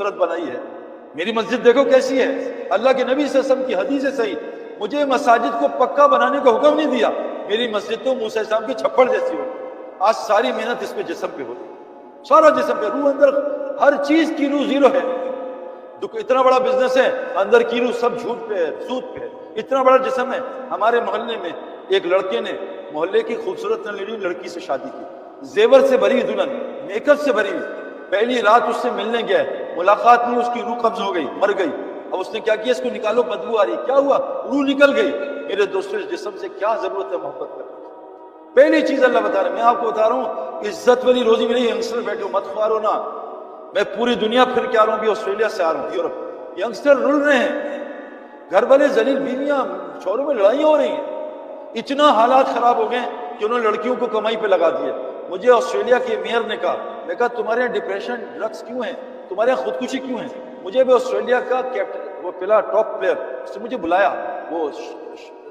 صورت بنائی ہے. میری مسجد دیکھو کیسی ہے. اللہ کے نبی صلی اللہ علیہ وسلم کی حدیث ہے صحیح, مجھے مساجد کو پکا بنانے کا حکم نہیں دیا. میری مسجد تو موسیٰ علیہ السلام کی چھپڑ جیسی ہو. آج ساری محنت اس پہ جسم پہ ہوتی, سارا جسم پہ, روح اندر ہر چیز کی روح زیرو ہے. اتنا بڑا بزنس ہے, اندر کی روح سب جھوٹ پہ ہے, سود پہ ہے. اتنا بڑا جسم ہے. ہمارے محلے میں ایک لڑکے نے محلے کی خوبصورت لڑکی سے شادی کی, زیور سے بھری دلہن, میک اپ سے بھری. پہلی رات اس سے ملنے گیا, ملاقات میں اس کی روح قبض ہو گئی, مر گئی. اب اس نے کیا کیا, اس کو نکالو, بدبو آ رہی. کیا ہوا, روح نکل گئی. میرے دوستوں, اس جسم سے کیا ضرورت ہے محبت کرنے کی. پہلی چیز اللہ بتا رہا ہے. میں آپ کو بتا رہا ہوں, عزت والی روزی ملی. ینگسٹر بیٹھو, مت خوارو نا. میں پوری دنیا پھر کے آ رہا ہوں, بھی آسٹریلیا سے آ رہا ہوں, یورپ. ینگسٹر رل رہے ہیں, گھر والے ذلیل, بیویاں شوہروں میں لڑائیاں ہو رہی ہیں. اتنا حالات خراب ہو گئے کہ انہوں نے لڑکیوں کو کمائی پہ لگا دیا. مجھے آسٹریلیا کے میئر نے کہا, میں کہا تمہارے یہاں ڈپریشن, ڈرگس کیوں ہیں, تمہارے یہاں خودکشی کیوں ہیں. مجھے بھی آسٹریلیا کا کیپٹن, وہ پہلا ٹاپ پلیئر, اس نے مجھے بلایا. وہ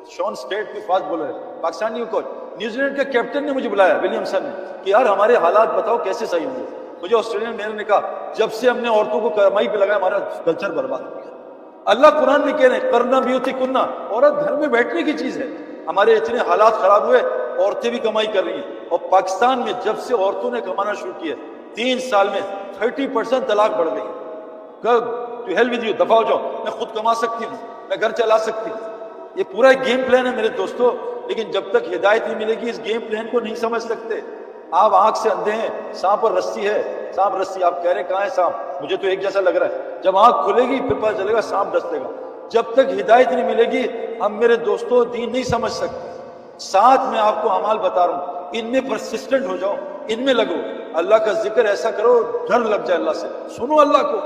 شون اسٹیٹ کی فاسٹ بالر ہے, پاکستانی کوچ. نیوزی لینڈ کا کیپٹن نے مجھے بلایا, ولیمسن نے, کہ یار ہمارے حالات بتاؤ کیسے صحیح ہوں گے. مجھے آسٹریلین میئر نے کہا, جب سے ہم نے عورتوں کو کمائی پہ لگایا, ہمارا کلچر برباد ہو گیا. اللہ قرآن میں کہہ رہے ہیں, کرنا بیوتی کننا, عورت گھر میں بیٹھنے کی چیز ہے. ہمارے اتنے حالات خراب ہوئے, عورتیں بھی کمائی کر رہی ہیں. اور پاکستان میں جب سے عورتوں نے کمانا شروع کیا, 3 سال میں 30% طلاق بڑھ گئی. ٹو ہیل ود یو, دفاع ہو جاؤ, میں خود کما سکتی ہوں, میں گھر چلا سکتی ہوں. یہ پورا ایک گیم پلان ہے میرے دوستو. لیکن جب تک ہدایت نہیں ملے گی, اس گیم پلان کو نہیں سمجھ سکتے. آپ آنکھ سے اندھے ہیں, سانپ اور رسی ہے, سانپ رسی, آپ کہہ رہے ہیں کہاں ہے سانپ, مجھے تو ایک جیسا لگ رہا ہے. جب آنکھ کھلے گی پھر پتہ چلے گا سانپ ڈسے گا. جب تک ہدایت نہیں ملے گی, ہم میرے دوستو دین نہیں سمجھ سکتے. ساتھ میں آپ کو اعمال بتا رہا ہوں, ان میں پرسسٹنٹ ہو جاؤ, ان میں لگو. اللہ کا ذکر ایسا کرو, ڈر لگ جائے اللہ سے. سنو اللہ کو,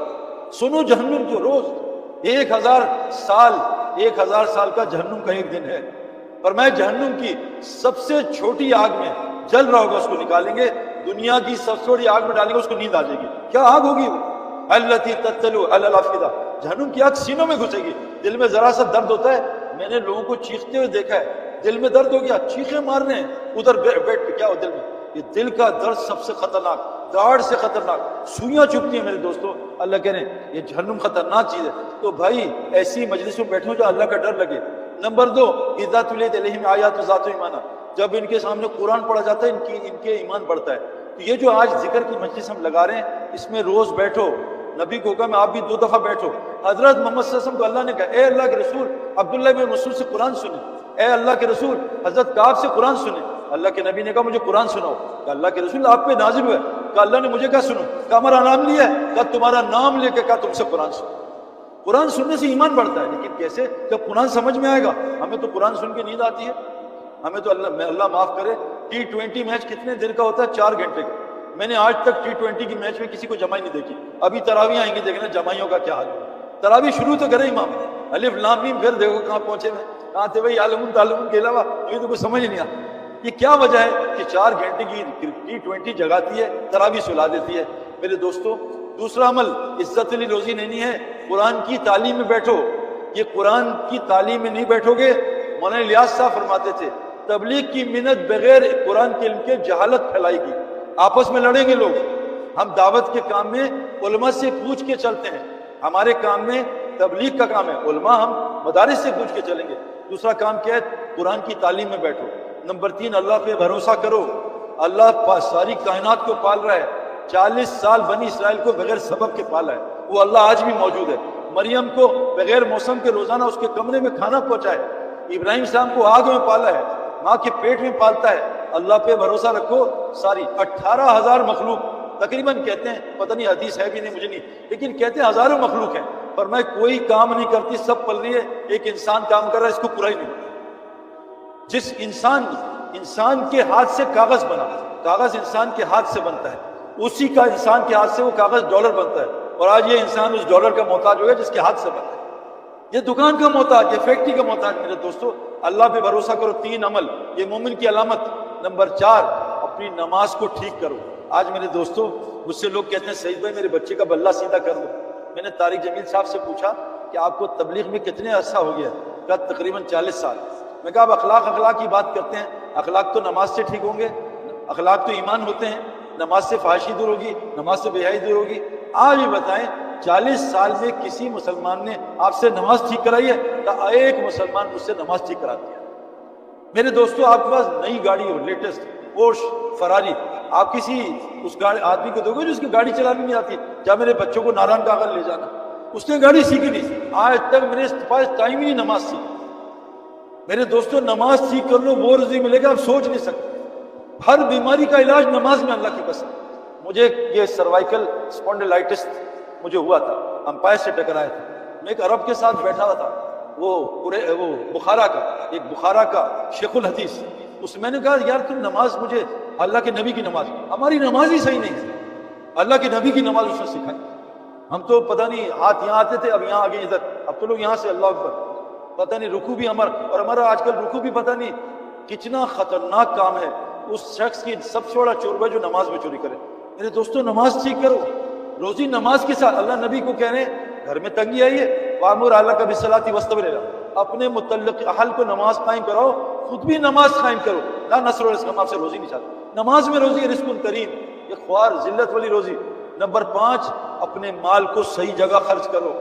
سنو جہنم کو. روز 1000 سال کا جہنم کا ایک دن ہے. پر میں جہنم کی سب سے چھوٹی آگ میں جل رہا ہوگا, اس کو نکالیں گے. دنیا کی سب سے بڑی آگ میں ڈالیں گے, اس کو نیند آ جائے گی. کیا آگ ہوگی وہ, التی تطلع علی الافئدہ. جہنم کی آگ سینوں میں گھسے گی. دل میں ذرا سا درد ہوتا ہے, میں نے لوگوں کو چیختے ہوئے دیکھا ہے, دل میں درد ہو گیا, چیخیں مار رہے ہیں ادھر بیٹھ پہ. کیا ہو دل میں, یہ دل کا درد سب سے خطرناک, داڑھ سے خطرناک, سوئیاں چبھتی ہیں میرے دوستو. اللہ کہہ رہے ہیں یہ جہنم خطرناک چیز ہے. تو بھائی ایسی مجلسوں بیٹھو جو اللہ کا ڈر لگے. نمبر 2, اذا تلیت علیہم آیات ذات ایمانا, جب ان کے سامنے قرآن پڑھا جاتا ہے ان کے ایمان بڑھتا ہے. تو یہ جو آج ذکر کی مجلس ہم لگا رہے ہیں, اس میں روز بیٹھو. نبی کو حکم ہے آپ بھی 2 دفعہ بیٹھو. حضرت محمد صلی اللہ علیہ وسلم کو اللہ نے کہا, اے اللہ کے رسول عبداللہ بن مسعود سے قرآن سنیں. اے اللہ کے رسول حضرت کعب سے قرآن سنیں. اللہ کے نبی نے کہا مجھے قرآن سناؤ. کہ اللہ کے رسول آپ پہ نازل ہوا ہے. کہ اللہ نے مجھے کہا سنو. کہ ہمارا نام لیا ہے. کہ تمہارا نام لے کے کہا تم سے قرآن سنو. قرآن سننے سے ایمان بڑھتا ہے. لیکن کیسے, جب قرآن سمجھ میں آئے گا. ہمیں تو قرآن سن کے نیند آتی ہے. ہمیں تو اللہ معاف کرے, T20 میچ کتنے دیر کا ہوتا ہے, 4 گھنٹے کا. میں نے آج تک T20 کی میچ میں کسی کو جمائی نہیں دیکھی. ابھی تراویح آئیں گی, دیکھنا جمائیوں کا کیا حال ہے. تراویح شروع تو کرے امام, الف لام میم, پھر دیکھو کہاں پہنچے میں, کہاں تھے بھائی, عالمون تعلمون کے علاوہ یہ تو کچھ سمجھ نہیں آتا. یہ کیا وجہ ہے کہ 4 گھنٹے کی T20 جگاتی ہے, تراویح سلا دیتی ہے. میرے دوستو, دوسرا عمل عزت علی روزی نہیں ہے, قرآن کی تعلیم میں بیٹھو. یہ قرآن کی تعلیم میں نہیں بیٹھو گے, مولانا الیاس صاحب فرماتے تھے تبلیغ کی محنت بغیر قرآن کے علم کے جہالت پھیلائے گی. آپس میں لڑیں گے لوگ. ہم دعوت کے کام میں علماء سے پوچھ کے چلتے ہیں. ہمارے کام میں تبلیغ کا کام ہے, علماء ہم مدارس سے پوچھ کے چلیں گے. دوسرا کام کیا ہے, قرآن کی تعلیم میں بیٹھو. نمبر 3, اللہ پہ بھروسہ کرو. اللہ ساری کائنات کو پال رہا ہے. 40 سال بنی اسرائیل کو بغیر سبب کے پالا ہے. وہ اللہ آج بھی موجود ہے. مریم کو بغیر موسم کے روزانہ اس کے کمرے میں کھانا پہنچائے. ابراہیم صاحب کو آگ میں پالا ہے, ماں کے پیٹ میں پالتا ہے. اللہ پہ بھروسہ رکھو. ساری 18,000 مخلوق تقریباً کہتے ہیں, پتہ نہیں حدیث ہے بھی نہیں مجھے نہیں, لیکن کہتے ہیں ہزاروں مخلوق ہیں, پر میں کوئی کام نہیں کرتی, سب پل رہی ہے. ایک انسان کام کر رہا ہے, اس کو پورا ہی نہیں. جس انسان کے ہاتھ سے کاغذ بنا, کاغذ انسان کے ہاتھ سے بنتا ہے, اسی کا انسان کے ہاتھ سے وہ کاغذ ڈالر بنتا ہے. اور آج یہ انسان اس ڈالر کا محتاج ہو گیا جس کے ہاتھ سے بنتا ہے. یہ دکان کا محتاج, یہ فیکٹری کا محتاج. میرے دوستو, اللہ پہ بھروسہ کرو. 3 عمل, یہ مومن کی علامت. نمبر 4, اپنی نماز کو ٹھیک کرو. آج میرے دوستو, مجھ سے لوگ کہتے ہیں سعید بھائی میرے بچے کا بلہ سیدھا کر دو. میں نے طارق جمیل صاحب سے پوچھا کہ آپ کو تبلیغ میں کتنے عرصہ ہو گیا؟ کہا تقریباً 40 سال. میں کہا اب اخلاق کی بات کرتے ہیں. اخلاق تو نماز سے ٹھیک ہوں گے, اخلاق تو ایمان ہوتے ہیں. نماز سے فحاشی دور ہوگی, نماز سے بے حیائی دور ہوگی. آج یہ بتائیں 40 سال میں کسی مسلمان نے آپ سے نماز ٹھیک کرائی ہے؟ کہا ایک مسلمان مجھ سے نماز ٹھیک کرا دیا۔ میرے دوستو آپ کے پاس نئی گاڑی ہو، لیٹسٹ پورش فراری، آپ کسی اس آدمی کو دو گے جس کی گاڑی چلانے نہیں آتی؟ کیا میرے بچوں کو ناران کاغذ لے جانا؟ اس نے گاڑی سیکھی نہیں، آج تک میرے پاس ٹائم ہی نہیں نماز سیکھی۔ میرے دوستو نماز سیکھ کر لو، وہ رزق ملے گا آپ سوچ نہیں سکتے۔ ہر بیماری کا علاج نماز میں، اللہ کی قسم۔ مجھے یہ سروائکل اسپونڈیلائٹس مجھے ہوا تھا، امپائر سے ٹکرایا تھا، میں ایک عرب کے ساتھ بیٹھا ہوا تھا، وہ بخارا کا، ایک بخارا کا شیخ الحدیث، اس میں نے کہا یار تم نماز، مجھے اللہ کے نبی کی نماز، ہماری نماز ہی صحیح نہیں ہے، اللہ کے نبی کی نماز اس نے سکھائی۔ ہم تو پتہ نہیں ہاتھ یہاں آتے تھے، اب یہاں آگے ادھر، اب تو لوگ یہاں سے اللہ اکبر، پتہ نہیں رکوع بھی ہمارا آج کل رکوع بھی پتہ نہیں کتنا خطرناک کام ہے۔ اس شخص کی سب سے بڑا چور ہے جو نماز میں چوری کرے۔ میرے دوستو نماز ٹھیک کرو، روزی نماز کے ساتھ۔ اللہ نبی کو کہہ رہے ہیں گھر میں تنگی آئی ہے، وَأْمُرْ أَهْلَكَ بِالصَّلَاةِ وَاصْطَبِرْ عَلَيْهَا، اپنے متعلق اہل کو نماز قائم کراؤ، خود بھی نماز قائم کرو۔ لا نصر رزق، ہم آپ سے روزی نہیں چاہتے، نماز میں روزی، رزق کریم، یہ خوار ذلت والی روزی۔ نمبر 5، اپنے مال کو صحیح جگہ خرچ کرو۔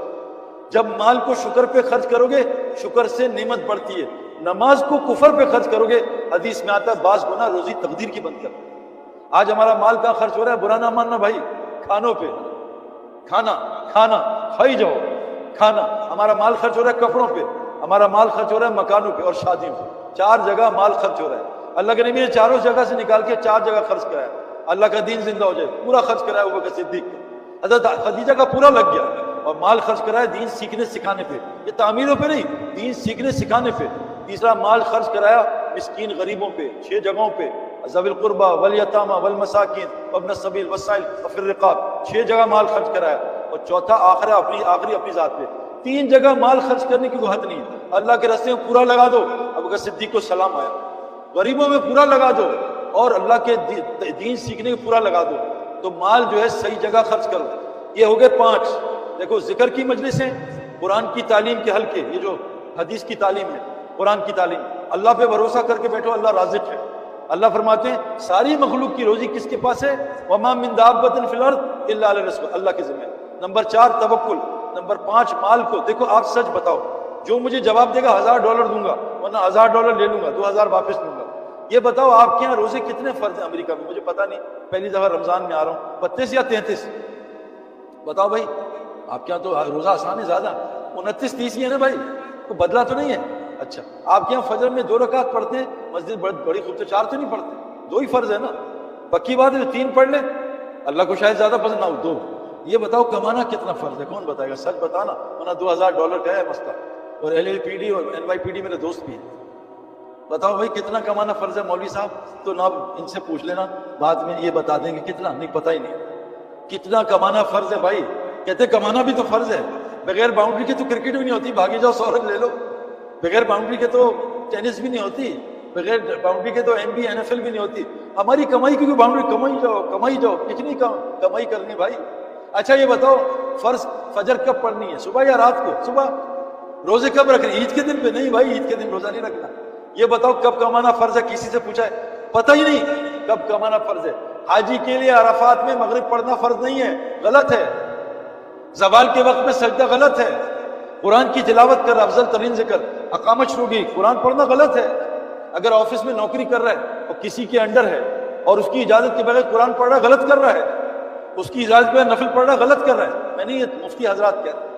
جب مال کو شکر پہ خرچ کرو گے، شکر سے نعمت بڑھتی ہے۔ نماز کو کفر پہ خرچ کرو گے، حدیث میں آتا ہے بعض گناہ روزی تقدیر کی بند کر۔ آج ہمارا مال کہاں خرچ ہو رہا ہے؟ برا نہ ماننا بھائی، کھانوں پہ، کھانا کھائی جاؤ کھانا۔ ہمارا مال خرچ ہو رہا ہے کپڑوں پہ، ہمارا مال خرچ ہو رہا ہے مکانوں پہ اور شادیوں پہ۔ 4 جگہ مال خرچ ہو رہا ہے۔ اللہ کے نبی نے چاروں جگہ سے نکال کے 4 جگہ خرچ کرایا، اللہ کا دین زندہ ہو جائے، پورا خرچ کرایا ابو بکر صدیق کا۔ حضرت خدیجہ کا پورا لگ گیا، اور مال خرچ کرایا دین سیکھنے سکھانے پہ، یہ تعمیروں پہ نہیں، دین سیکھنے سکھانے پہ۔ تیسرا مال خرچ کرایا مسکین غریبوں پہ، 6 جگہوں پہ، ذوی القربى والیتامى والمساکین وابن السبیل والسائل وفی الرقاب، 6 جگہ مال خرچ کرایا۔ اور چوتھا آخری اپنی ذات پہ 3 جگہ مال خرچ کرنے کی کوئی حد نہیں ہے۔ اللہ کے راستے میں پورا لگا دو، ابو بکر صدیق کو سلام آیا، غریبوں میں پورا لگا دو، اور اللہ کے دین سیکھنے میں پورا لگا دو، تو مال جو ہے صحیح جگہ خرچ کرو۔ یہ ہو گئے 5۔ دیکھو ذکر کی مجلسیں، قرآن کی تعلیم کے حلقے، یہ جو حدیث کی تعلیم ہے، قرآن کی تعلیم، اللہ پہ بھروسہ کر کے بیٹھو، اللہ رازق ہے۔ اللہ فرماتے ہیں ساری مخلوق کی روزی کس کے پاس ہے؟ وَمَا مِن دَابَّةٍ فِي الْأَرْضِ إِلَّا عَلَى رِزْقِهَا، اللہ کے ذمہ۔ نمبر 4 توکل، نمبر 5 مال کو دیکھو، آپ سچ بتاؤ، جو مجھے جواب دے گا $1000 دوں گا، ورنہ $1000 لے لوں گا، 2000 واپس لوں گا۔ یہ بتاؤ آپ کے یہاں روزے کتنے فرض ہیں امریکہ میں؟ مجھے پتہ نہیں، پہلی دفعہ رمضان میں آ رہا ہوں، 32 یا 33؟ بتاؤ بھائی، آپ کے یہاں تو روزہ آسان ہے زیادہ، 29 30 ہی ہے نا بھائی، تو بدلا تو نہیں ہے؟ اچھا آپ کے یہاں فجر میں 2 رکعت پڑھتے ہیں، مسجد بڑی خوب سے 4 تو نہیں پڑھتے، 2 ہی فرض ہے نا، پکی بات ہے 3 پڑھ لیں، اللہ کو شاید زیادہ پسند نہ ہو 2۔ یہ بتاؤ کمانا کتنا فرض ہے؟ کون بتائے گا؟ سچ بتانا، ورنہ $2000 کا ہے مسئلہ۔ اور LLPD اور NYPD میرے دوست بھی ہیں، بتاؤ بھائی کتنا کمانا فرض ہے؟ مولوی صاحب تو نہ ان سے پوچھ لینا، بعد میں یہ بتا دیں گے کتنا، نہیں پتہ ہی نہیں کتنا کمانا فرض ہے بھائی۔ کہتے کمانا بھی تو فرض ہے، بغیر باؤنڈری کے تو کرکٹ بھی نہیں ہوتی، بھاگی جاؤ 100 رن لے لو، بغیر باؤنڈری کے تو ٹینس بھی نہیں ہوتی، بغیر باؤنڈری کے تو NBA NFL بھی نہیں ہوتی۔ ہماری کمائی کی کوئی باؤنڈری، کمائی جاؤ، کتنی کمائی کرنی بھائی۔ اچھا یہ بتاؤ فرض فجر کب پڑھنی ہے؟ صبح یا رات کو؟ صبح۔ روزے کب رکھنے؟ عید کے دن پہ؟ نہیں بھائی عید کے دن روزہ نہیں رکھنا۔ یہ بتاؤ کب کمانا فرض ہے؟ کسی سے پوچھا ہے؟ پتہ ہی نہیں کب کمانا فرض ہے۔ حاجی کے لیے عرفات میں مغرب پڑھنا فرض نہیں ہے، غلط ہے۔ زوال کے وقت میں سجدہ غلط ہے۔ قرآن کی تلاوت کر، افضل ترین ذکر، اقامت شروع کی، قرآن پڑھنا غلط ہے۔ اگر آفس میں نوکری کر رہا ہے اور کسی کے انڈر ہے اور اس کی اجازت کے بغیر قرآن پڑھ رہا ہے، غلط کر رہا ہے۔ اس کی اجازت کے بغیر نفل پڑھ رہا ہے، غلط کر رہا ہے۔ میں نہیں، یہ مفتی حضرات کہتے ہیں،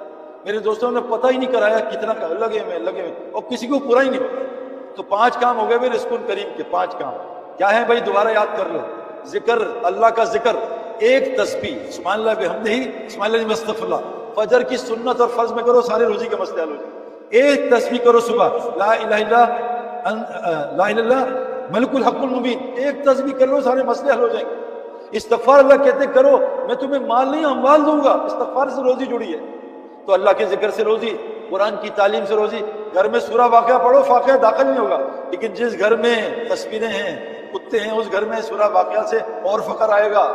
میرے دوستوں نے پتہ ہی نہیں کرایا کتنا لگے ہوئے اور کسی کو پورا ہی نہیں ہوتا۔ تو 5 کام ہو گئے میرے رزق کریم کے 5 کام کیا ہیں بھائی؟ دوبارہ یاد کر لو۔ ذکر، اللہ کا ذکر، ایک تسبیح، سبحان اللہ بحمدہ، سبحان اللہ استغفر اللہ، فجر کی سنت اور فرض میں کرو، سارے روزی کے مسئلے حل ہو جائیں۔ ایک تسبیح کرو صبح، لا الہ الا اللہ ملک الحق المبین، ایک تسبیح کر لو، سارے مسئلے حل ہو جائیں گے۔ استغفار اللہ کہتے کرو، میں تمہیں مال نہیں اموال دوں گا، استغفار سے روزی جڑی ہے۔ تو اللہ کے ذکر سے روزی، قرآن کی تعلیم سے روزی۔ گھر میں سورہ واقعہ پڑھو، واقعہ داخل نہیں ہوگا، لیکن جس گھر میں تصویریں ہیں، کتے ہیں، اس گھر میں سورہ واقعہ سے اور فقر آئے گا۔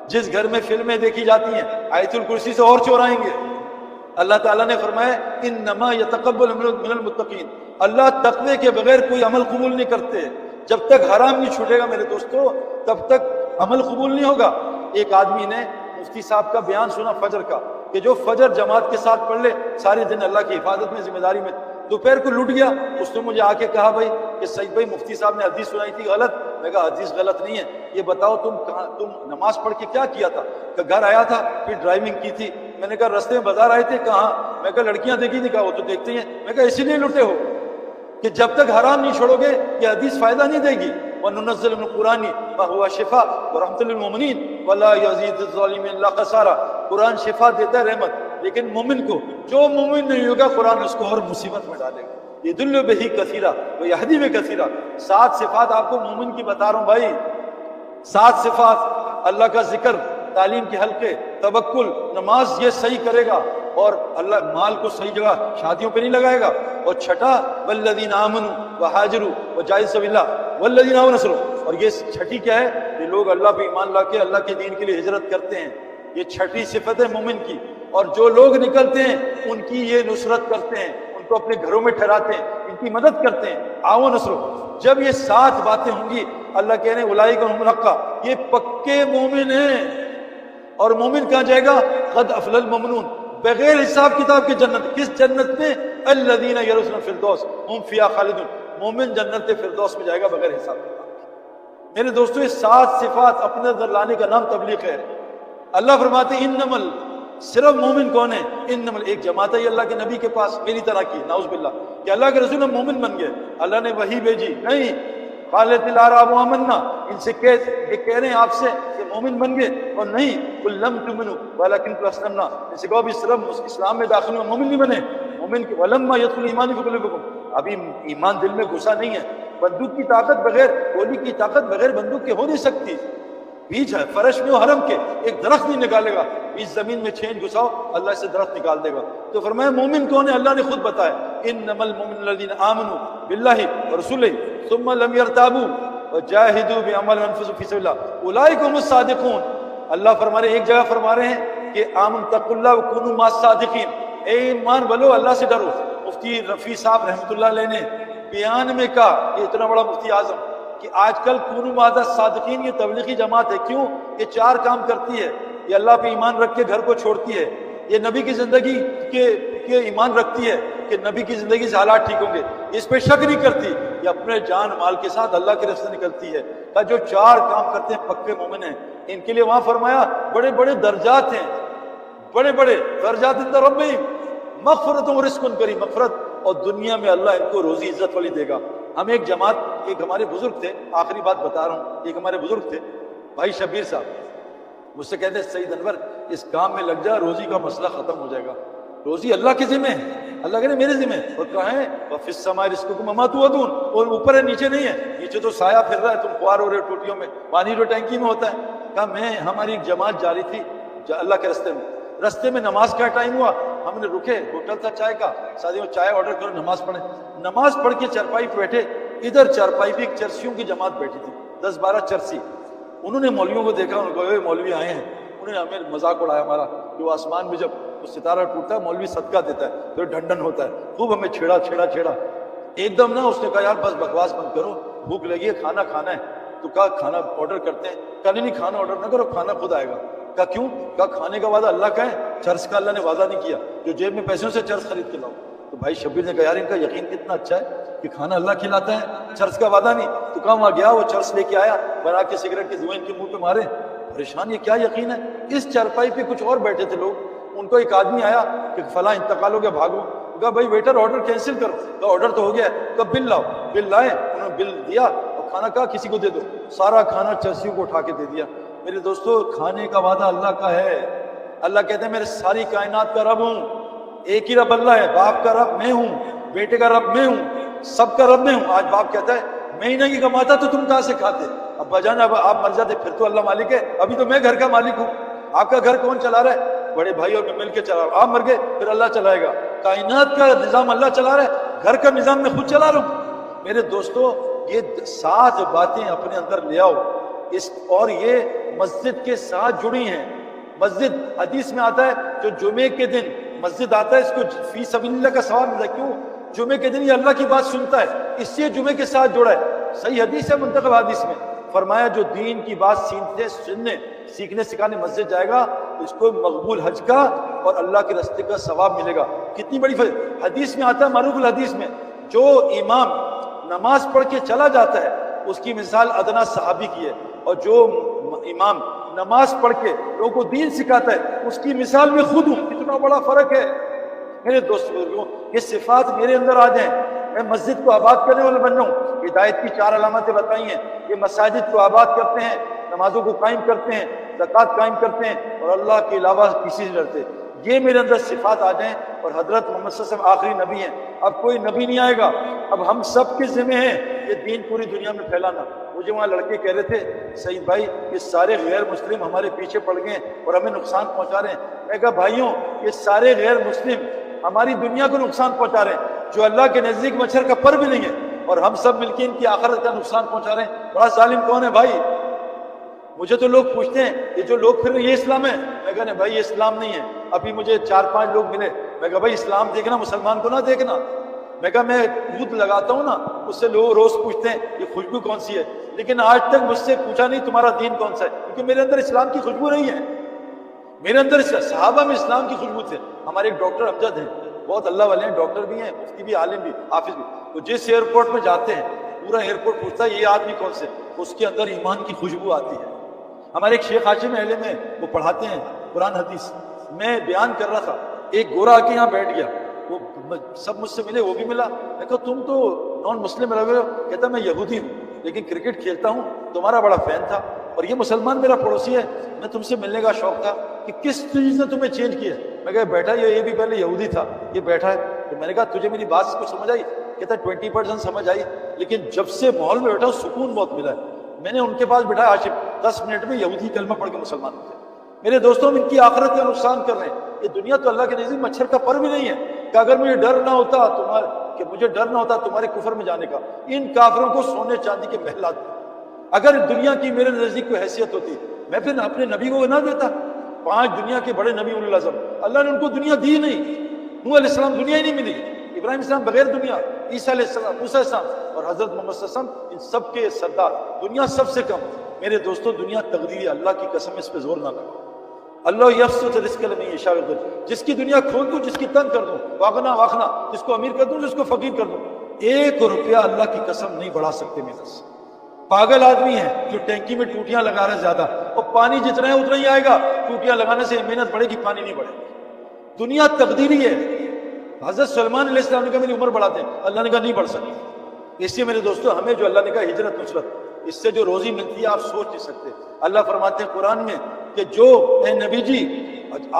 جس گھر میں فلمیں دیکھی جاتی ہیں، آیت الکرسی سے اور چور آئیں گے۔ اللہ تعالیٰ نے فرمایا انما یتقبل من المتقین، اللہ تقوی کے بغیر کوئی عمل قبول نہیں کرتے۔ جب تک حرام نہیں چھوٹے گا میرے دوستو، تب تک عمل قبول نہیں ہوگا۔ ایک آدمی نے مفتی صاحب کا بیان سنا فجر کا، کہ جو فجر جماعت کے ساتھ پڑھ لے ساری دن اللہ کی حفاظت میں ذمہ داری میں. دوپہر کو لٹ گیا, اس نے مجھے آ کے کہا بھائی کہ سعید بھائی مفتی صاحب نے حدیث سنائی تھی غلط. میں کہا حدیث غلط نہیں ہے, یہ بتاؤ تم نماز پڑھ کے کیا کیا تھا؟ کہ گھر آیا تھا پھر ڈرائیونگ کی تھی. میں نے کہا رستے میں بازار آئے تھے؟ کہاں. میں کہا لڑکیاں دیکھی نہیں؟ کہا وہ تو دیکھتے ہیں. میں کہا اسی لیے لٹے ہو کہ جب تک حرام نہیں چھوڑو گے یہ حدیث فائدہ نہیں دے گی. وَنُنَزِّلُ مِنَ الْقُرْآنِ مَا هُوَ شِفَاءٌ وَرَحْمَةٌ لِلْمُؤْمِنِينَ وَلَا يَزِيدُ الظَّالِمِينَ إِلَّا خَسَارًا. قرآن شفا دیتا ہے, رحمت, لیکن مومن کو, جو مومن نہیں ہوگا قرآن اس کو اور مصیبت میں ڈالے گا. يَدُلُّ بِهِ كَثِيرًا وَيَهْدِي بِهِ كَثِيرًا. 7 صفات آپ کو مومن کی بتا رہا ہوں بھائی. 7 صفات, اللہ کا ذکر, تعلیم کے حلقے, توکل, نماز یہ صحیح کرے گا اور اللہ مال کو صحیح جگہ شادیوں پہ نہیں لگائے گا. اور چھٹا والذین آمنوا وہاجروا وجاہدوا فی اللہ والذین آمنوا نصروا. اور یہ چھٹی کیا ہے؟ یہ لوگ اللہ پہ ایمان لا کے اللہ کے دین کے لیے ہجرت کرتے ہیں. یہ چھٹی صفت ہے مومن کی. اور جو لوگ نکلتے ہیں ان کی یہ نصرت کرتے ہیں, ان کو اپنے گھروں میں ٹھہراتے ہیں, ان کی مدد کرتے ہیں. آؤ نصرو. جب یہ 7 باتیں ہوں گی اللہ کہنے اولئک هم الحق, یہ پکے مومن ہیں. اور مومن کہاں جائے گا؟ قد افلح المؤمنون, بغیر حساب کتاب کی جنت. کس جنت میں؟ الذین یرثون الفردوس هم فیہا خالدون. مومن جنت فردوس میں جائے گا بغیر حساب کتاب. میرے دوستو, یہ 7 صفات اپنے اندر لانے کا نام تبلیغ ہے. اللہ فرماتے ہیں انمل, صرف مومن کون ہے؟ انمل, ایک جماعت ہے اللہ کے نبی کے پاس میری طرح کی, نعوذ باللہ, کہ اللہ کے رسول مومن بن گئے, اللہ نے وحی بھیجی. نہیں, قالت الاعراب آمنا, ان سے کہہ رہے ہیں آپ سے کہ مومن بن گئے. اور نہیں, قل لم تؤمنوا ولکن اسلمنا, ان سے کہو بھی صرف اسلام میں داخل ہوئے, مومن نہیں بنے. مومن کے ولما يدخل ایمان فی قلوبکم, ابھی ایمان دل میں گھسا نہیں ہے. بندوق کی طاقت بغیر, گولی کی طاقت بغیر بندوق کے ہو نہیں سکتی. بیج ہے فرش میں و حرم کے, ایک درخت نہیں نکالے گا. بیج زمین میں چھین گھساؤ, اللہ سے درخت نکال دے گا. تو فرمایا مومن کون ہے؟ اللہ نے خود بتایا, انما المؤمنون الذین آمنوا باللہ ورسولہ ثم لم يرتابوا وجاہدوا باموالہم وانفسہم فی سبیل اللہ اولئک هم الصادقون. اللہ فرما رہے, ایک جگہ فرما رہے ہیں کہ آمنوا اتقوا اللہ وکونوا مع الصادقین, اے ایمان والو اللہ سے ڈرو. مفتی رفیع صاحب رحمۃ اللہ علیہ نے بیان میں کہا, یہ اتنا بڑا مفتی اعظم, کہ آج کل کونوا مع الصادقین یہ تبلیغی جماعت ہے. کیوں؟ یہ 4 کام کرتی ہے. یہ اللہ پہ ایمان رکھ کے گھر کو چھوڑتی ہے, یہ نبی کی زندگی کے ایمان رکھتی ہے کہ نبی کی زندگی سے حالات ٹھیک ہوں گے, اس پہ شک نہیں کرتی, یہ اپنے جان مال کے ساتھ اللہ کے راستے نکلتی ہے. کہ جو 4 کام کرتے ہیں پکے مومن ہیں. ان کے لیے وہاں فرمایا بڑے بڑے درجات ہیں, بڑے بڑے درجات عند ربہم مغفرت و رزق کریم, مغفرت, اور دنیا میں اللہ ان کو روزی عزت والی دے گا. ہم ایک جماعت, ایک ہمارے بزرگ تھے, آخری بات بتا رہا ہوں, ایک ہمارے بزرگ تھے بھائی شبیر صاحب, مجھ سے کہتے ہیں سعید انور اس کام میں لگ جا, روزی کا مسئلہ ختم ہو جائے گا. روزی اللہ کے ذمہ ہے, اللہ کہتے ہیں میرے ذمہ ہے. اور کہاں ہے؟ وَفِي السَّمَاءِ رِزْقُكُمْ وَمَا تُوعَدُونَ, اور اوپر ہے نیچے نہیں ہے. نیچے تو سایہ پھر رہا ہے, تم خوار ہو رہے ہو ٹوٹیوں میں, پانی جو ٹینکی میں ہوتا ہے. کہا ہماری ایک جماعت جاری تھی اللہ کے رستے میں نماز کا ٹائم ہوا, ہم نے رکے, ہوٹل تھا چائے کا, ساتھیوں چائے آرڈر کرو, نماز پڑھیں. نماز پڑھ کے چرپائی پہ بیٹھے, ادھر چرپائی پہ ایک چرسیوں کی جماعت بیٹھی تھی, 10-12 چرسی. انہوں نے مولویوں کو دیکھا, انہوں نے کہا مولوی آئے ہیں. انہوں نے ہمیں مذاق اڑایا ہمارا, جو آسمان میں جب وہ ستارہ ٹوٹتا ہے مولوی صدقہ دیتا ہے, پھر ڈھنڈن ہوتا ہے, خوب ہمیں چھیڑا. ایک دم نا اس نے کہا یار بس بکواس بند کرو, بھوک لگی ہے, کھانا کھانا ہے. تو کہا کھانا آرڈر کرتے ہیں. کہا نہیں کھانا آرڈر نہ کرو, کھانا خود آئے گا. کہا کیوں؟ کہا کھانے کا وعدہ اللہ کا ہے, چرس کا اللہ نے وعدہ نہیں کیا, جو جیب میں پیسوں سے چرس خرید کے لاؤ. تو بھائی شبیر نے کہا یار ان کا یقین کتنا اچھا ہے کہ کھانا اللہ کھلاتا ہے, چرس کا وعدہ نہیں. تو کہاں وہاں گیا, وہ چرس لے کے آیا, بنا کے سگریٹ کے دھوئیں ان کے منہ پہ مارے. پریشان, یہ کیا یقین ہے. اس چرپائی پہ کچھ اور بیٹھے تھے لوگ, ان کو ایک آدمی آیا کہ فلاں انتقال ہو گیا, بھاگو. کہا بھائی ویٹر آرڈر کینسل کرو. کہا آرڈر تو ہو گیا ہے. کہا بل لاؤ. بل لائے, انہوں نے بل دیا اور کھانا کہا کسی کو دے دو. سارا کھانا چرسیوں کو اٹھا کے دے دیا. میرے دوستو کھانے کا وعدہ اللہ کا ہے. اللہ کہتے ہیں میرے ساری کائنات کا رب ہوں, ایک ہی رب اللہ ہے. باپ کا رب میں ہوں, بیٹے کا رب میں ہوں, سب کا رب میں ہوں. آج باپ کہتا ہے میں ہی نہیں کماتا تو تم کہاں سے کھاتے. ابا جان اب آپ مر جاتے پھر تو اللہ مالک ہے, ابھی تو میں گھر کا مالک ہوں. آپ کا گھر کون چلا رہا ہے؟ بڑے بھائی اور میں مل کے چلا رہا ہوں. آپ مر گئے پھر اللہ چلائے گا. کائنات کا نظام اللہ چلا رہا ہے, گھر کا نظام میں خود چلا رہا ہوں. میرے دوستو یہ 7 باتیں اپنے اندر لے آؤ, اور یہ مسجد کے ساتھ جڑی ہیں. مسجد حدیث میں آتا ہے جو جمعے کے دن مسجد آتا ہے اس کو فی سبیل اللہ کا ثواب ملتا ہے. کیوں؟ جمعے کے دن یہ اللہ کی بات سنتا ہے, اس سے جمعے کے ساتھ جڑا ہے. صحیح حدیث ہے, منتخب حدیث میں فرمایا جو دین کی بات سیکھنے سکھانے مسجد جائے گا اس کو مقبول حج کا اور اللہ کے راستے کا ثواب ملے گا. کتنی بڑی حدیث میں آتا ہے، معروف الحدیث میں، جو امام نماز پڑھ کے چلا جاتا ہے اس کی مثال ادنا صحابی کی ہے، اور جو امام نماز پڑھ کے لوگوں کو دین سکھاتا ہے اس کی مثال میں خود ہوں. کتنا بڑا فرق ہے میرے دوست بزرگوں. یہ صفات میرے اندر آ جائیں، میں مسجد کو آباد کرنے والا بن جاؤں. ہدایت کی 4 علامتیں بتائی ہیں. یہ مساجد کو آباد کرتے ہیں، نمازوں کو قائم کرتے ہیں، زکوٰۃ قائم کرتے ہیں، اور اللہ کے علاوہ کسی سے ڈرتے. یہ میرے اندر صفات آ جائیں، اور حضرت محمد صلی اللہ علیہ وسلم آخری نبی ہیں، اب کوئی نبی نہیں آئے گا. اب ہم سب کے ذمہ ہیں یہ دین پوری دنیا میں پھیلانا. مجھے وہاں لڑکے کہہ رہے تھے، سعید بھائی یہ سارے غیر مسلم ہمارے پیچھے پڑ گئے ہیں اور ہمیں نقصان پہنچا رہے ہیں. میں کہا بھائیوں، یہ سارے غیر مسلم ہماری دنیا کو نقصان پہنچا رہے ہیں، جو اللہ کے نزدیک مچھر کا پر بھی نہیں ہے، اور ہم سب مل کے ان کی آخرت کا نقصان پہنچا رہے ہیں. بڑا ظالم کون ہے بھائی؟ مجھے تو لوگ پوچھتے ہیں یہ جو لوگ پھر یہ اسلام ہے. میں کہا نہیں بھائی یہ اسلام نہیں ہے. ابھی مجھے 4-5 لوگ ملے، میں کہا بھائی اسلام دیکھنا، مسلمان کو نہ دیکھنا. میں کہا میں دودھ لگاتا ہوں نا، اس سے لوگ روز پوچھتے ہیں یہ خوشبو کون سی ہے، لیکن آج تک مجھ سے پوچھا نہیں تمہارا دین کون سا ہے، کیونکہ میرے اندر اسلام کی خوشبو نہیں ہے. میرے اندر صحابہ میں اسلام کی خوشبو تھے. ہمارے ایک ڈاکٹر امجد ہیں، بہت اللہ والے ہیں، ڈاکٹر بھی ہیں، مفتی بھی، عالم بھی، حافظ بھی. تو جس ایئرپورٹ میں جاتے ہیں پورا ایئرپورٹ پوچھتا ہے یہ آدمی کون سے، اس کے اندر ایمان کی خوشبو آتی ہے. ہمارے ایک شیخ ہاشم اہل میں وہ پڑھاتے ہیں قرآن حدیث. میں بیان کر رہا تھا، ایک گورا آ کے یہاں بیٹھ گیا، وہ سب مجھ سے ملے، وہ بھی ملا. میں کہا تم تو نان مسلم رہ گئے ہو. کہتا میں یہودی ہوں لیکن کرکٹ کھیلتا ہوں، تمہارا بڑا فین تھا، اور یہ مسلمان میرا پڑوسی ہے، میں تم سے ملنے کا شوق تھا کہ کس چیز نے تمہیں چینج کیا. میں کہا بیٹھا یہ بھی پہلے یہودی تھا، یہ بیٹھا ہے. تو میں نے کہا تجھے میری بات کو سمجھ آئی؟ کہتا 20% سمجھ آئی، لیکن جب سے ماحول میں بیٹھا سکون بہت ملا ہے. میں نے ان کے پاس بٹھایا، ہاشم 10 منٹ میں یہودی کلمہ پڑھ کے مسلمان ہوتے. میرے دوستوں ہم ان کی آخرت کا نقصان کر رہے ہیں. یہ دنیا تو اللہ کے نزدیک مچھر کا پر بھی نہیں ہے کہ اگر مجھے ڈر نہ ہوتا تمہارے کفر میں جانے کا. ان کافروں کو سونے چاندی کے محلات دیں. اگر دنیا کی میرے نزدیک کوئی حیثیت ہوتی میں پھر اپنے نبی کو نہ دیتا. 5 دنیا کے بڑے نبی اولو العزم، اللہ نے ان کو دنیا دی نہیں. نوح علیہ السلام دنیا ہی نہیں ملی، ابراہیم علیہ السلام بغیر دنیا، عیسیٰ علیہ السلام، موسیٰ علیہ السلام، اور حضرت محمد صلی اللہ علیہ وسلم، ان سب کے سردار. دنیا سب سے کم. میرے دوستوں دنیا تقدیری، اللہ کی قسم اس پہ زور نہ لگا. اللہ یبسط الرزق لمن یشاء ویقدر. جس کی دنیا کھول دوں، جس کی تنگ کر دوں، واغنا، جس کو امیر کر دوں، جس کو فقیر کر دوں. 1 روپیہ اللہ کی قسم نہیں بڑھا سکتے میرے سے. پاگل آدمی ہے جو ٹینکی میں ٹوٹیاں لگا رہا ہے زیادہ، اور پانی جتنا ہے اتنا ہی آئے گا. ٹوٹیاں لگانے سے محنت بڑھے گی، پانی نہیں بڑھے گا. دنیا تقدیری ہے. حضرت سلمان علیہ السلام نے کہا میری عمر بڑھاتے ہیں، اللہ نے کہا نہیں بڑھ سکتی. اس لیے میرے دوستوں ہمیں جو اللہ نے کہا ہجرت نصرت، اس سے جو روزی ملتی ہے آپ سوچ نہیں سکتے. اللہ فرماتے ہیں قرآن میں کہ جو اے نبی جی،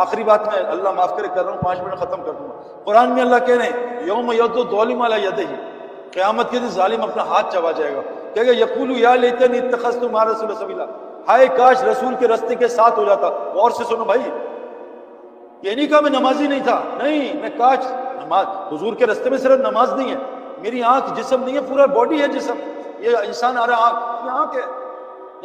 آخری بات میں اللہ معاف کرے کر رہا ہوں، 5 منٹ ختم کر دوں گا. قرآن میں اللہ کہہ رہے ہیں یوم یعض الظالم علی یدیہ، قیامت کے دن ظالم اپنا ہاتھ چبا جائے گا، کہے گا یقول یا لیتنی اتخذت مع الرسول سبیلا، ہائے کاش رسول کے راستے کے ساتھ ہو جاتا. غور سے سنو بھائی، یہ نہیں کہا میں نمازی نہیں تھا، نہیں، میں کاش نماز، حضور کے راستے میں صرف نماز نہیں ہے، میری آنکھ جسم نہیں ہے، پورا باڈی ہے جسم. یہ انسان آ رہا آنکھ، یہ آنکھ ہے،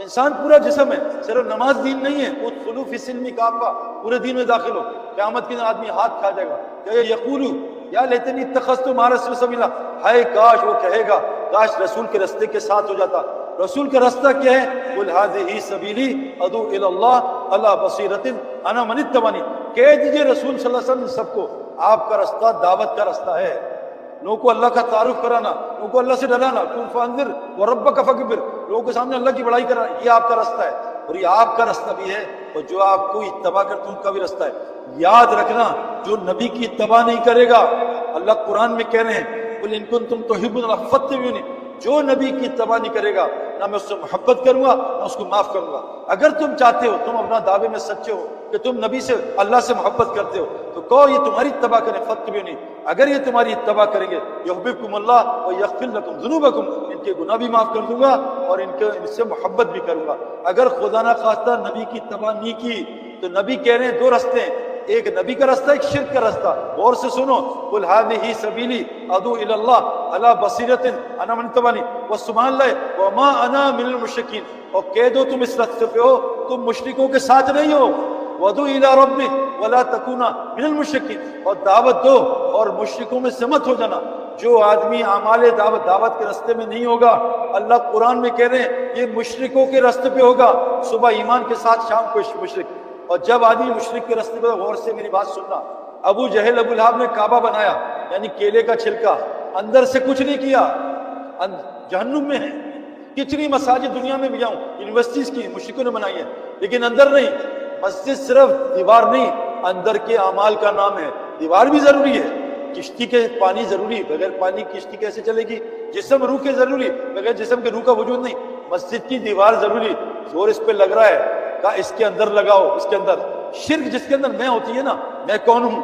انسان پورا جسم ہے، صرف نماز دین نہیں ہے. ادخلوا فی السلم کافہ، پورے دین میں داخل ہو. قیامت کے دن آدمی ہاتھ کھا جائے گا، کہ یقول یا لیتنی اتخذت مع الرسول سبیلا، ہائے کاش، وہ کہے گا کاش رسول کے راستے کے ساتھ ہو جاتا. رسول کا راستہ کیا ہے؟ قل ھذہ سبیلی ادعو الی اللہ علی بصیرۃ انا من اتبعنی. کہہ دیجئے رسول صلی اللہ علیہ وسلم سب کو، آپ کا راستہ دعوت کا راستہ ہے، لوگوں کو اللہ کا تعارف کرانا، لوگوں کو اللہ سے ڈرانا. قل فانذر وربک فکبر، لوگوں کے سامنے اللہ کی بڑائی کرانا، یہ آپ کا راستہ ہے. اور یہ آپ کا راستہ بھی ہے، اور جو آپ کو اتباع کرتے ہیں ان کا بھی راستہ ہے. یاد رکھنا جو نبی کی اتباع نہیں کرے گا، اللہ قرآن میں کہہ رہے ہیں قل ان کنتم تحبون اللہ فاتبعونی، جو نبی کی اتباع نہیں کرے گا نہ میں اس سے محبت کروں گا نہ اس کو معاف کروں گا. اگر تم چاہتے ہو، تم اپنا دعوے میں سچے ہو کہ تم نبی سے، اللہ سے محبت کرتے ہو، تو کہو یہ تمہاری اتباع کریں، فاتبعونی. اگر یہ تمہاری اتباع کریں گے یحببکم اللہ ویغفر لکم ذنوبکم، ان کے گناہ بھی معاف کر دوں گا اور ان سے محبت بھی کروں گا. اگر خدا نہ خواستہ نبی کی اتباع نہیں کی تو نبی کہہ رہے ہیں 2 راستے ہیں، ایک نبی کا راستہ، ایک شرک کا راستہ. غور سے سنو، قل ھذہ سبیلی ادعو الی اللہ علی بصیرۃ انا من اتبعنی وسبحان اللہ وما انا من المشرکین. اور کہہ دو تم اس راستے پہ ہو، تم مشرکوں کے ساتھ نہیں ہو. وادعو الی ربک ولا تکونا من المشرکین، اور دعوت دو اور مشرکوں میں سے مت ہو جانا. جو آدمی اعمال دعوت کے راستے میں نہیں ہوگا، اللہ قرآن میں کہہ رہے ہیں یہ مشرکوں کے راستے پہ ہوگا. صبح ایمان کے ساتھ شام کو مشرک، اور جب آدمی مشرک کے راستے پر، غور سے میری بات سننا، ابو جہل ابو لہب نے کعبہ بنایا یعنی کیلے کا چھلکا، اندر سے کچھ نہیں کیا، جہنم میں ہے۔ کتنی مساجد دنیا میں بھی جاؤں، یونیورسٹیز کی مشرکوں نے بنائی ہے، لیکن اندر نہیں۔ مسجد صرف دیوار نہیں، اندر کے اعمال کا نام ہے۔ دیوار بھی ضروری ہے، کشتی کے پانی ضروری، بغیر پانی کشتی کیسے چلے گی؟ جسم روح کے ضروری، بغیر جسم کے روح کا وجود نہیں۔ مسجد کی دیوار ضروری، زور اس پہ لگ رہا ہے، کہا اس کے اندر لگاؤ، اس کے اندر شرک جس کے اندر میں ہوتی ہے نا، میں کون ہوں،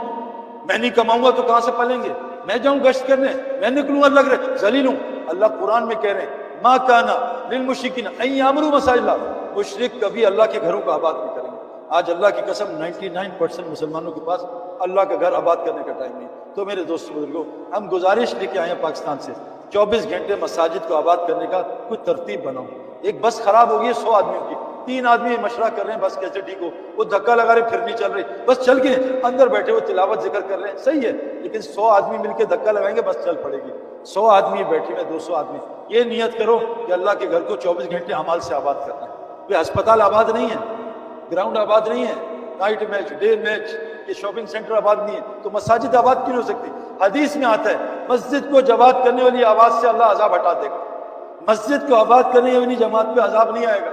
میں نہیں کماؤں گا تو کہاں سے پلیں گے، میں جاؤں گشت کرنے، میں نکلوں گا، لگ رہے ذلیل ہوں۔ اللہ قرآن میں کہہ رہے ہیں ما کانا للمشرکین ان یعمروا مساجد اللہ، مشرک کبھی اللہ کے گھروں کو آباد نہیں کریں گے۔ آج اللہ کی قسم 99% مسلمانوں کے پاس اللہ کا گھر آباد کرنے کا ٹائم نہیں۔ تو میرے دوستوں بزرگوں، ہم گزارش لے کے آئے ہیں پاکستان سے 24 گھنٹے مساجد کو آباد کرنے کا کوئی ترتیب بناؤ۔ ایک بس خراب ہو گئی ہے 100 آدمیوں کی، 3 آدمی مشورہ کر رہے ہیں بس کیسے ٹھیک ہو، وہ دھکا لگا رہے پھر نہیں چل رہی، بس چل کے اندر بیٹھے ہوئے تلاوت ذکر کر رہے ہیں، صحیح ہے، لیکن 100 آدمی مل کے دھکا لگائیں گے بس چل پڑے گی۔ 100 آدمی بیٹھے ہوئے، 200 آدمی، یہ نیت کرو کہ اللہ کے گھر کو 24 گھنٹے اعمال سے آباد کرنا ہے۔ کوئی ہسپتال آباد نہیں ہے، گراؤنڈ آباد نہیں ہے، نائٹ میچ، ڈے میچ، یہ شاپنگ سینٹر آباد نہیں ہے، تو مساجد آباد کیوں نہیں ہو سکتی؟ حدیث میں آتا ہے مسجد کو آباد کرنے والی آواز سے اللہ عذاب ہٹا دے گا۔ مسجد کو آباد کرنے والی جماعت پہ عذاب نہیں آئے گا۔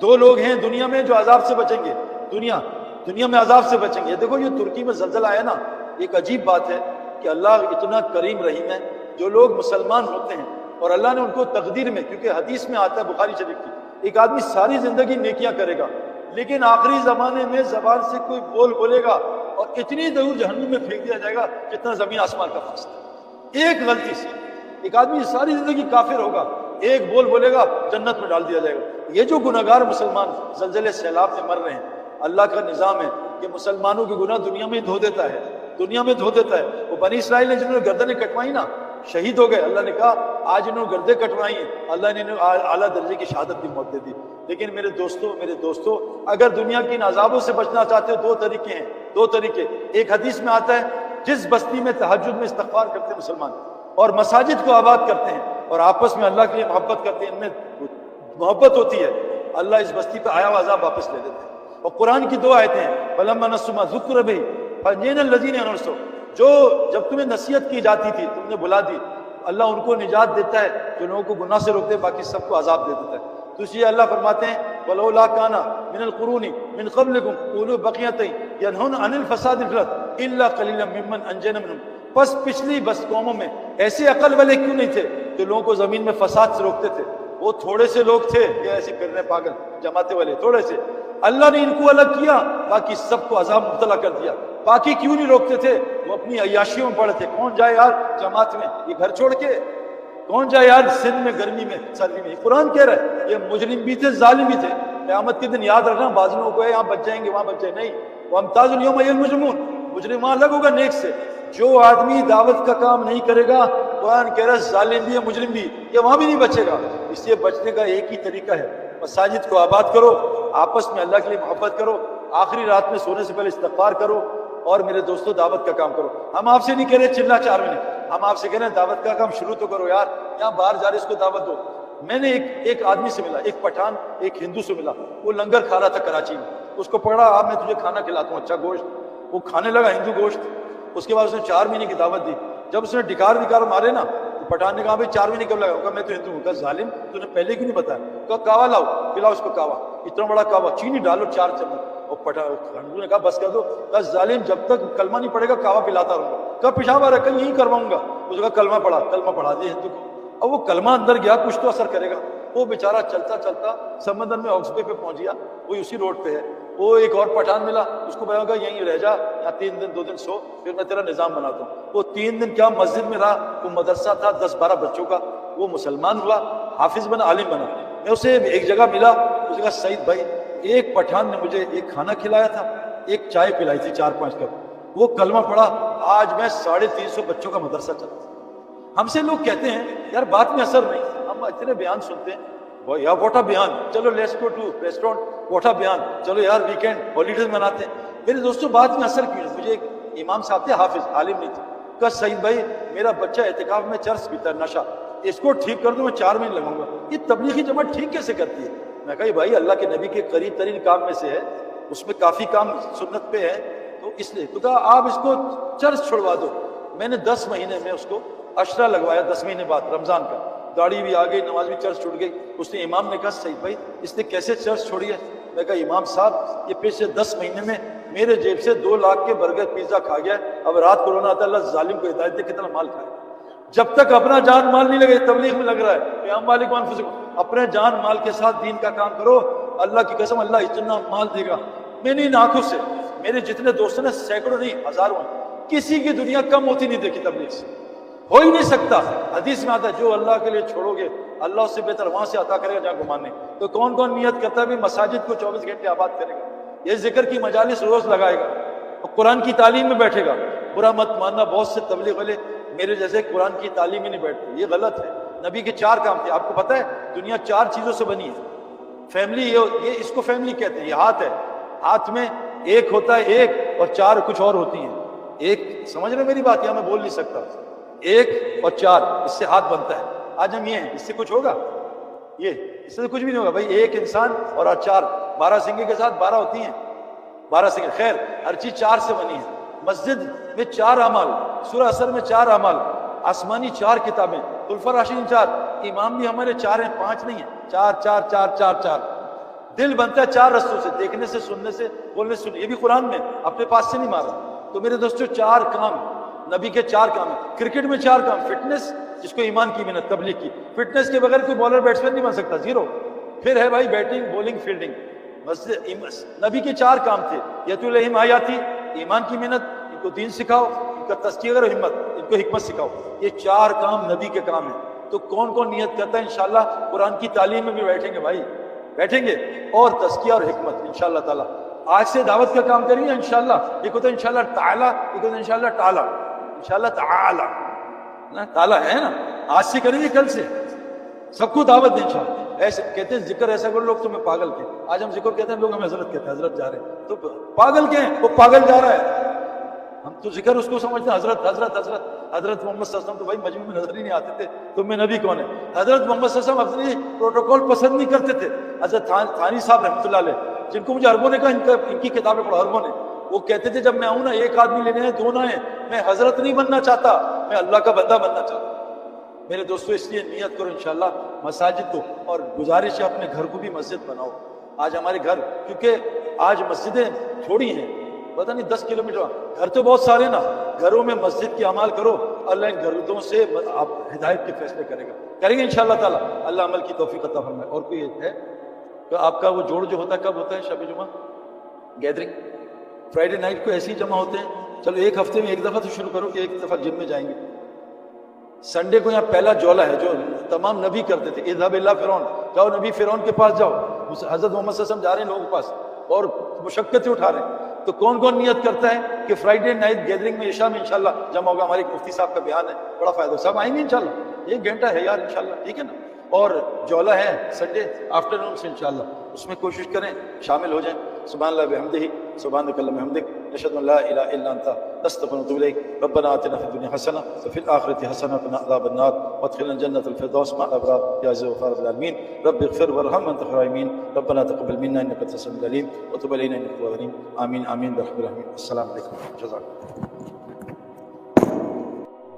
2 لوگ ہیں دنیا میں جو عذاب سے بچیں گے، دنیا میں عذاب سے بچیں گے۔ دیکھو یہ ترکی میں زلزلہ آیا نا، ایک عجیب بات ہے کہ اللہ اتنا کریم رحیم ہے، جو لوگ مسلمان ہوتے ہیں اور اللہ نے ان کو تقدیر میں، کیونکہ حدیث میں آتا ہے بخاری شریف کی، ایک آدمی ساری زندگی نیکیاں کرے گا لیکن آخری زمانے میں زبان سے کوئی بولے گا اور اتنی دور جہنم میں پھینک دیا جائے گا جتنا زمین آسمان کا فاصلہ، ایک غلطی سے۔ ایک آدمی ساری زندگی کافر ہوگا، ایک بولے گا جنت میں ڈال دیا جائے گا۔ یہ جو گناہگار مسلمان زلزلے سیلاب میں مر رہے ہیں، اللہ کا نظام ہے کہ مسلمانوں کے گناہ دنیا میں دھو دیتا ہے، دنیا میں دھو دیتا ہے۔ وہ بنی اسرائیل نے جنہوں نے گردنیں کٹوائی نا، شہید ہو گئے، اللہ نے کہا آج انہوں نے گردیں کٹوائی ہیں، اللہ نے انہیں اعلیٰ درجے کی شہادت کی موت دے دی۔ لیکن میرے دوستوں اگر دنیا کی ان عذابوں سے بچنا چاہتے ہو، 2 طریقے ہیں، 2 طریقے۔ ایک حدیث میں آتا ہے جس بستی میں تہجد میں استغفار کرتے ہیں مسلمان اور مساجد کو آباد کرتے ہیں اور آپس میں اللہ کے لیے محبت کرتے ہیں، ان میں محبت ہوتی ہے، اللہ اس بستی پہ آیا ہوا عذاب واپس لے لیتے ہیں۔ اور قرآن کی 2 آیتیں ہیں، فَلَمَّا نَسُوا مَا ذُكِّرَ بِهِ فَأَنجَيْنَا الَّذِينَ يَنْهُونَ، جو جب تمہیں نصیحت کی جاتی تھی تم نے بلا دی، اللہ ان کو نجات دیتا ہے جو لوگوں کو گناہ سے روکتے، باقی سب کو عذاب دے دیتا ہے۔ تو اس لیے اللہ فرماتے ہیں وَلَوْلَا كَانَ مِنَ الْقُرُونِ مِنْ قَبْلِكُمْ أُولُو بَقِيَّةٍ يَنْهُونَ عَنِ الْفَسَادِ فِي الْأَرْضِ إِلَّا قَلِيلًا مِّمَّنْ أَنجَيْنَا مِنْهُمْ، پس پچھلی بس قوموں میں ایسے عقل والے کیوں نہیں تھے جو لوگوں کو زمین میں فساد سے روکتے تھے؟ وہ تھوڑے سے لوگ تھے، یہ ایسے پھرنے پاگل جماعتیں والے تھوڑے سے، اللہ نے ان کو الگ کیا، باقی سب کو عذاب مبتلا کر دیا۔ باقی کیوں نہیں روکتے تھے؟ وہ اپنی عیاشیوں میں پڑے تھے۔ کون جائے یار جماعت میں، یہ گھر چھوڑ کے کون جائے یار سندھ میں گرمی میں سردی میں؟ قرآن کہہ رہا ہے یہ مجرم بھی تھے، ظالم بھی تھے۔ قیامت کے دن یاد رکھنا، بعض لوگوں کو یہاں بچ جائیں گے وہاں بچ جائیں، نہیں، وَامْتَازُوا الْيَوْمَ أَيُّهَا الْمُجْرِمُونَ، مجرم وہاں الگ ہوگا نیک سے۔ جو آدمی دعوت کا کام نہیں کرے گا، قرآن کہہ رہا ہے ظالم بھی ہے مجرم بھی، یہ وہاں بھی نہیں بچے گا۔ اس لیے بچنے کا ایک ہی طریقہ ہے، مساجد کو آباد کرو، آپس میں اللہ کے لیے محبت کرو، آخری رات میں سونے سے پہلے استغفار کرو، اور میرے دوستوں دعوت کا کام کرو۔ ہم آپ سے نہیں کہہ رہے چلا 4 مہینے، ہم آپ سے کہہ رہے ہیں دعوت کا کام شروع تو کرو یار، یہاں باہر جا رہے اس کو دعوت دو۔ میں نے ایک آدمی سے ملا، ایک پٹھان ایک ہندو سے ملا، وہ لنگر کھا رہا تھا کراچی میں، اس کو پکڑا آپ میں تجھے کھانا کھلاتا ہوں اچھا گوشت، وہ کھانے لگا ہندو گوشت۔ اس کے بعد اس نے 4 مہینے کی دعوت دی۔ جب اس نے ڈکار مارے نا تو پٹھان نے کہا بھائی 4 مہینے کب لگا؟ کہا میں تو ہندو ہوں۔ کہا ظالم تو نے پہلے کیوں نہیں بتایا؟ کہا کعوہ لاؤ، پلاؤ اس کو کعوہ، اتنا بڑا کعوہ، چینی ڈالو 4 چمچ۔ اور ہندو نے کہا بس کر دو۔ کہا ظالم جب تک کلمہ نہیں پڑے گا کعوہ پلاتا رہوں گا۔ کہا پیشاب آ رہا ہے، کہیں یہی کرواؤں گا۔ اس نے کہا کلمہ پڑھا دیا ہندو کو۔ اب وہ کلمہ اندر گیا، کچھ تو اثر کرے گا۔ وہ بیچارہ چلتا چلتا سمندر میں آکسبے پہ پہنچ گیا، وہ اسی روڈ پہ ہے۔ وہ ایک اور پٹھان ملا، اس کو بتایا یہیں رہ جا، یہاں 3 دن 2 دن سو، پھر میں تیرا نظام بناتا ہوں۔ وہ 3 دن کیا مسجد میں رہا، وہ مدرسہ تھا 10-12 بچوں کا، وہ مسلمان ہوا، حافظ بنا، عالم بنا۔ میں اسے ایک جگہ ملا، اس نے کہا سعید بھائی ایک پٹھان نے مجھے ایک کھانا کھلایا تھا، ایک چائے پلائی تھی 4-5 کپ، وہ کلمہ پڑھا، آج میں 350 بچوں کا مدرسہ چلاتا ہوں۔ ہم سے لوگ کہتے ہیں یار بات میں اثر نہیں، ہم اتنے بیان سنتے ہیں، یا واٹا بیان، چلو لیٹس گو ٹو ریسٹورینٹ، واٹا بیان، چلو یار ویکینڈ ہالیڈیز مناتے ہیں۔ میرے دوستوں بات میں اثر کیوں ہے؟ مجھے ایک امام صاحب تھے، حافظ، عالم نہیں تھے، کہا سعید بھائی میرا بچہ اعتکاف میں چرس پیتا ہے، نشہ، اس کو ٹھیک کر دوں میں 4 مہینے لگاؤں گا۔ یہ تبلیغی جماعت ٹھیک کیسے کرتی ہے؟ میں کہا بھائی اللہ کے نبی کے قریب ترین کام میں سے ہے، اس میں کافی کام سنت پہ ہے، تو اس لیے تو کہا آپ اس کو چرچ چھڑوا دو۔ میں نے 10 مہینے میں اس کو عشرہ لگوایا، 10 مہینے بعد رمضان کا، داڑھی بھی آ گئی، نماز بھی، چرچ چھوڑ گئی۔ اس نے امام نے کہا سعید بھائی اس نے کیسے چرچ چھوڑی ہے؟ میں کہا امام صاحب یہ پچھلے 10 مہینے میں میرے جیب سے 2 لاکھ کے برگر پیزا کھا گیا، اب رات کو رونا آتا ہے اللہ ظالم کو ہدایت دے کتنا مال کھائے۔ جب تک اپنا جان مال نہیں لگے، تبلیغ میں لگ رہا ہے قیام مالک انفسکم، اپنے جان مال کے ساتھ دین کا کام کرو، اللہ کی قسم اللہ اتنا مال دے گا۔ میں نے ان آنکھوں سے میرے جتنے دوستوں نے سینکڑوں نہیں ہزاروں ہیں، کسی کی دنیا کم ہوتی نہیں دیکھی تبلیغ سے، ہو ہی نہیں سکتا۔ حدیث میں آتا ہے جو اللہ کے لیے چھوڑو گے اللہ اس سے بہتر وہاں سے عطا کرے گا جہاں گمان نہیں۔ تو کون کون نیت کرتا ہے بھی مساجد کو 24 گھنٹے آباد کرے گا، یہ ذکر کی مجالس روز لگائے گا، اور قرآن کی تعلیم میں بیٹھے گا۔ برا مت ماننا بہت سے تبلیغ والے میرے جیسے قرآن کی تعلیم میں نہیں بیٹھتے، یہ غلط ہے۔ نبی کے 4 کام تھے، آپ کو پتہ ہے دنیا 4 چیزوں سے بنی ہے۔ فیملی یہ اس کو فیملی کہتے ہیں، یہ ہاتھ ہے، ہاتھ میں ایک ہوتا ہے ایک اور 4 کچھ اور ہوتی ہیں۔ ایک سمجھ رہے میری بات، یا میں بول نہیں سکتا، 1 اور 4 اس سے ہاتھ بنتا ہے۔ آج ہم یہ ہیں، اس سے کچھ ہوگا؟ یہ اس سے کچھ بھی نہیں ہوگا بھائی، ایک انسان اور 4، 12 سنگے کے ساتھ 12 ہوتی ہیں، 12 سنگے، خیر ہر چیز 4 سے بنی ہے۔ مسجد میں 4 اعمال، سورہ اثر میں 4 اعمال، آسمانی 4 کتابیں، خلفاء راشدین 4، امام بھی ہمارے 4 ہیں، 5 نہیں ہیں، 4 4 4 4 4۔ دل بنتا ہے 4 رستوں سے، دیکھنے سے، سننے سے، بولنے سے، یہ بھی قرآن میں، اپنے پاس سے نہیں مارا۔ تو میرے دوستو 4 کام نبی کے 4 کام ہیں۔ کرکٹ میں 4 کام، فٹنس جس کو ایمان کی محنت تبلیغ کی، فٹنس کے بغیر کوئی بالر بیٹسمین نہیں بن سکتا، 0۔ پھر ہے بھائی بیٹنگ، بولنگ، فیلڈنگ۔ بس نبی کے 4 کام تھے، یتلو علیہم آیاتی، ایمان کی محنت، ان کو دین سکھاؤ، ان کا تزکیہ کرو، ہمت، ان کو حکمت سکھاؤ۔ یہ 4 کام نبی کے کام ہیں۔ تو کون کون نیت کرتا ہے انشاءاللہ قرآن کی تعلیم میں بھی بیٹھیں گے بھائی، بیٹھیں گے، اور تزکیہ اور حکمت انشاءاللہ تعالیٰ۔ آج سے دعوت کا کام کریں گے انشاءاللہ، ایک ہوتا ہے انشاءاللہ تعالیٰ، ایک ہوتا ہے انشاءاللہ تعالیٰ، انشاءاللہ تعالیٰ نا، تعالیٰ ہے نا، آج سے کریں گے، کل سے سب کو دعوت دیں انشاءاللہ۔ ایسے کہتے ہیں ذکر ایسا کرو لوگ تمہیں پاگل کے، آج ہم ذکر کہتے ہیں لوگ ہمیں حضرت کہتے ہیں، حضرت جا رہے ہیں، تو پاگل کے ہیں، وہ پاگل جا رہا ہے۔ ہم تو ذکر اس کو سمجھتے ہیں حضرت حضرت حضرت حضرت محمد صلی اللہ علیہ وسلم تو بھائی مجموع میں نظر ہی نہیں آتے تھے، تم میں نبی کون ہے؟ حضرت محمد صلی اللہ علیہ وسلم اپنی پروٹوکول پسند نہیں کرتے تھے۔ حضرت تھانی صاحب رحمۃ اللہ علیہ، جن کو مجھے عربوں نے کہا ان کی کتابیں پڑھو، عربوں نے، وہ کہتے تھے جب میں آؤں نا 1 آدمی لینے ہیں 2 نہ ہیں، میں حضرت نہیں بننا چاہتا، میں اللہ کا بندہ بننا چاہتا۔ میرے دوستو اس لیے نیت کرو انشاءاللہ مساجد کو، اور گزارش ہے اپنے گھر کو بھی مسجد بناؤ۔ آج ہمارے گھر، کیونکہ آج مسجدیں تھوڑی ہیں، پتہ نہیں 10 کلومیٹر، گھر تو بہت سارے نا، گھروں میں مسجد کی اعمال کرو، اللہ ان گھروں سے آپ ہدایت کے فیصلے کریں گے انشاءاللہ تعالیٰ، اللہ عمل کی توفیق عطا فرمائے۔ اور کوئی ہے تو آپ کا وہ جوڑ جو ہوتا ہے کب ہوتا ہے؟ شب جمعہ گیدرنگ، فرائیڈے نائٹ کو ایسے ہی جمع ہوتے ہیں، چلو 1 ہفتے میں 1 دفعہ تو شروع کرو کہ 1 دفعہ جم میں جائیں گے۔ سنڈے کو یہاں پہلا جولا ہے جو تمام نبی کرتے تھے، اذهب الى فرعون، جاؤ نبی فرعون کے پاس جاؤ، حضرت محمد صلی اللہ علیہ وسلم جا رہے ہیں لوگوں کے پاس اور مشقتیں اٹھا رہے ہیں۔ تو کون کون نیت کرتا ہے کہ فرائیڈے نائٹ گیدرنگ میں عشاء میں انشاءاللہ جمع ہوگا؟ ہمارے مفتی صاحب کا بیان ہے، بڑا فائدہ ہوگا، سب آئیں گے انشاءاللہ، 1 گھنٹہ ہے یار انشاءاللہ، ٹھیک ہے نا؟ اور جولا ہے سنڈے آفٹرنون سے انشاءاللہ، اس میں کوشش کریں شامل ہو جائیں۔ سبحان اللہ بحمدہ، سبحانک اللہم وبحمدک، نشہد ان لا الہ الا انت، نستغفرک ونتوب الیک، ربنا آتنا فی الدنیا حسنہ وفی الآخرۃ حسنہ وقنا عذاب النار وادخلنا جنۃ الفردوس مع الابرار یا عزیز الغفار رب العالمین، رب اغفر وارحم وانت خیر الراحمین، ربنا تقبل منا انک انت السمیع العلیم وتب علینا انک انت التواب الرحیم، آمین آمین برحمتک الرحمین۔ السلام علیکم، جزاک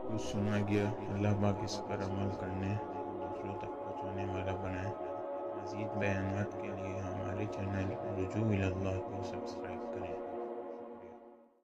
کچھ سنا گیا، اللہ پاک اس پر عمل کرنے دوسروں تک پہنچانے والا بنائے۔ مزید بیانات کے لیے ہمارے چینل رجوع الی اللہ کو سبسکرائب